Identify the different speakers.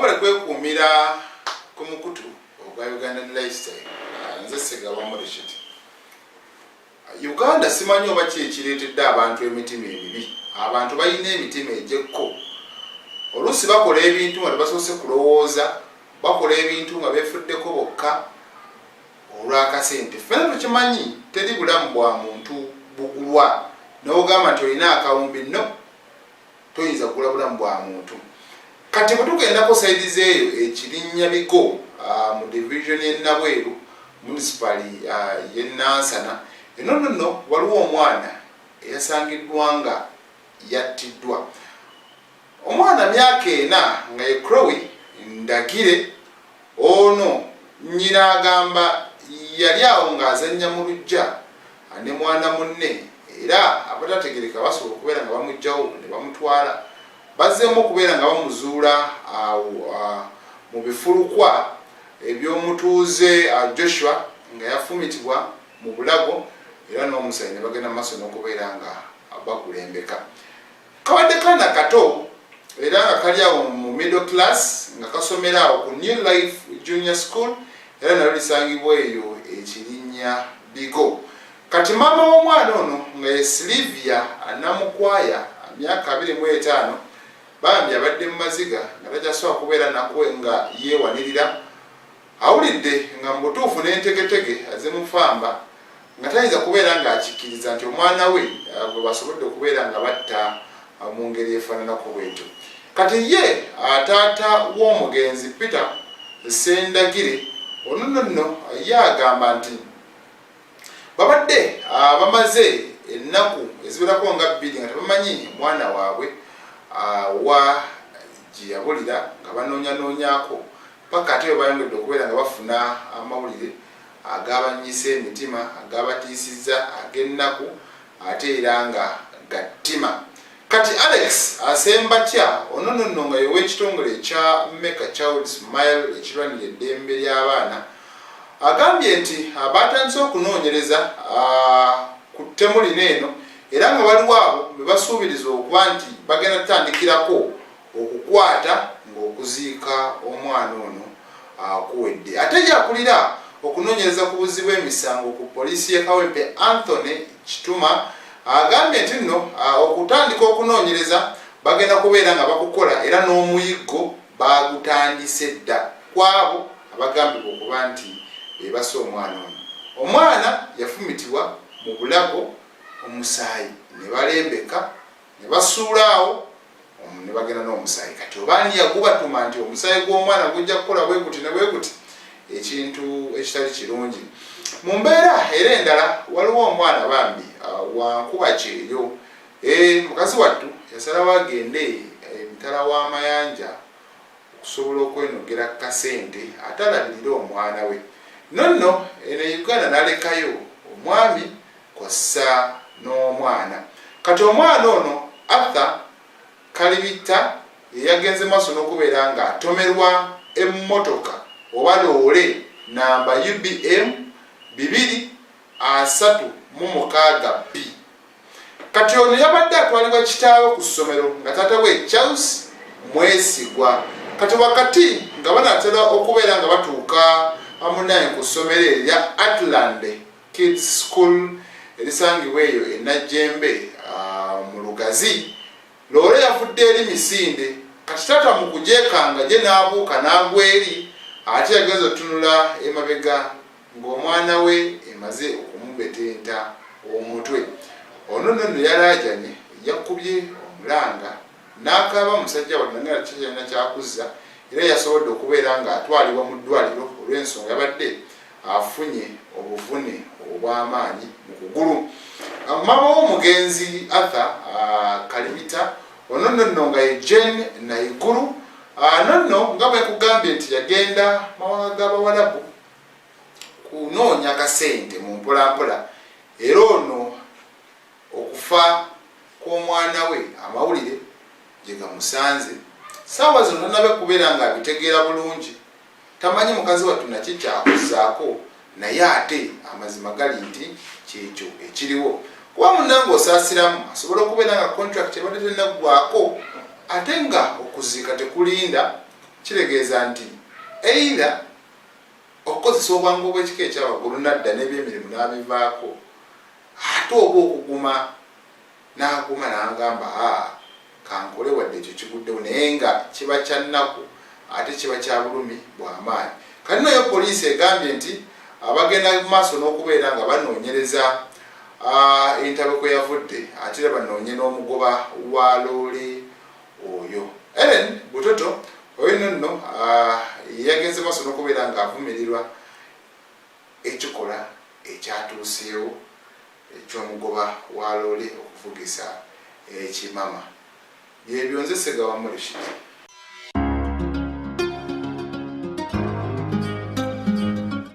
Speaker 1: wabale kwekuumira ku mukutu ogwa Ugandan Lifestyle. Nze Ssegawa Rashid. Uganda simanyi oba ki ekireetedde abantu emitima emibi. Abantu balina emitima egyekko. Oluusi bakola ebintu nga tebasoose kulowooza, bakola ebintu nga beefuddeko bokka olw'akasente. Ffenna tukimanyi teri bulamu bwa muntu bugulwa n'ogamba nti olina akawumbi no, toyinza kugula bulamu bwa muntu. Kati bwe tugendako sayidi zeeyo ekirinnya Bigo mu division y'e Nabweru municipali y'e Nansana, eno nno waliwo omwana eyasangiddwa nga yattiddwa. Omwana myaka 4 nga ye Chloe Ndagire, ono nnyina agamba yali awo ng'azannya mu luggya ne mwana munne, era abatategereka basobola okubeera nga bamuggyawo ne bamutwala. Bazzeemu okubeera nga bamuzuula mu bifulukwa eby'omutuuze Joshua nga yafumitibwa mu bulago, era n'omusaayi ne bagenda maaso n'okubeera nga bakulembeka. Kabadde kaana kato era nga kali awo mu middle class nga kasomera awo ku New Life Junior School, era nalyo lisangibwa eyo ekirinnya Bigo. Kati maama w'omwana ono nga ye Silivia Namukwaya, myaka 25, bambi abadde mu maziga nga tajasobola kubeera nakwe nga yeewanirira. Awulidde nga mu butuufu n'entegetege azimufamba nga tayinza kubeera ng'akikkiriza nti omwana we gwe basobodde okubeera nga batta mu ngeri efaananako bwetyo. Kati ye taata w'omugenzi Peter Sendagire, ono nno ye agamba nti babadde bamaze ennaku eziwerako nga 2 nga tebamanyi mwana waabwe wa gye yabulira, nga banoonyanoonyako paka ate bayongedde okubeera nga bafuna amawulire agabanyisa emitima, agabatiisizza, ag'ennaku, ate era nga gattima. Kati Alex Asembatya, ono nno nga y'ow'ekitongole ekya Make a Child Smile ekirwanira eddembe ly'abaana, agambye nti batandise okunoonyereza ku ttemu lino eno, era nga waliwo abo be basuubiriza okuba nti bagenda tutandikirako okukwata ng'okuziika omwana ono akuwedde. Ate gyakulira okunoonyereza ku buzzi bw'emisango ku poliisi y'e Kawempe, Anthony Kituma, agambye nti nno okutandika okunoonyereza bagenda kubeera nga bakukola, era n'omuyiggo bagutandise dda kwabo abagambibwa okuba nti bebasa omwana ono. Omwana yafumitibwa mu bulago, omusaayi ne balembeka ne basuulaawo ne bagenda n'omusaayi. Kati obaani yagubatuma nti omusaayi gw'omwana gujja kukola bwe guti ne bwe guti, ekintu ekitali kirungi. Mu mbeera era endala waliwo omwana bambi wankuba kyeyo, mukazi wattu yasalawo agende emitala w'amayanja okusobola okwenogera kasente ate alabirire omwana we. Nonno eno Uganda n'alekayo omwami kwassa n'omwana. Kati omwana ono Arthur Kalibita yagenze maaso n'okubeera nga atomerwa emmotoka oba loole namba UBM 236B. Kati ono yabadde atwalibwa kitaawe ku ssomero nga taata we Charles Mwesigwa. Kati wakati nga banatera okubeera nga batuuka amunaye ku ssomero erya Atland Kids School erisangibwa eyo e Najjembe mu Lugazi, loole yafudde eri misinde. Kati taata mu kujeekanga gye n'abuuka n'agwa eri, ate yagenza otunula emabega ng'omwana we emaze okumubetenta omutwe. Ono nno yalaajanye, yakubye omulanga n'akaaba musajja wa nangala kyalina kyakuzza, era yasobodde okubeera ng'atwalibwa mu ddwaliro olw'ensonga yabadde afunye obuvune obw'amaanyi mu kugulu. Maama w'omugenzi Arthur Kalibita, ono nno nga ye Jane Naiguru, nonno nga bwe kugambye nti yagenda mawanga g'Abawarabu kunoonya kasente mu mpolampola, era ono okufa kw'omwana we amawulire gye gamusanze. Saawa zino nabe kubeera ng'abitegeera bulungi, tamanyi mukazi wattu naki kyakuzzaako, naye ate amazima gali nti kyekyo ekiriwo. Kuba munnange osaasiramu asobola okubeera nga contract ebadde tennaggwako, ate nga okuziika tekulinda kiregeeza nti eira okukozesa obwangu obw'ekika ekyawaggulu nadda n'ebyemirimu n'abivaako ate oba okuguma n'aguma n'agamba kankole wadde ekyo kiguddewo naye nga kiba kya nnaku ate kiba kya bulumi bw'amaanyi. Kati nayo poliisi egambye nti abagenda mu maaso n'okubeera nga banoonyereza entalo kwe yavudde ate era banoonye n'omugoba wa loole oyo. Ellen Butoto oyo nno yagenze maaso n'okubeera ng'avumirirwa ekikola ekyatuuseewo eky'omugoba wa loole okuvugisa ekimama. Byebyo nze Ssegawa Morishit.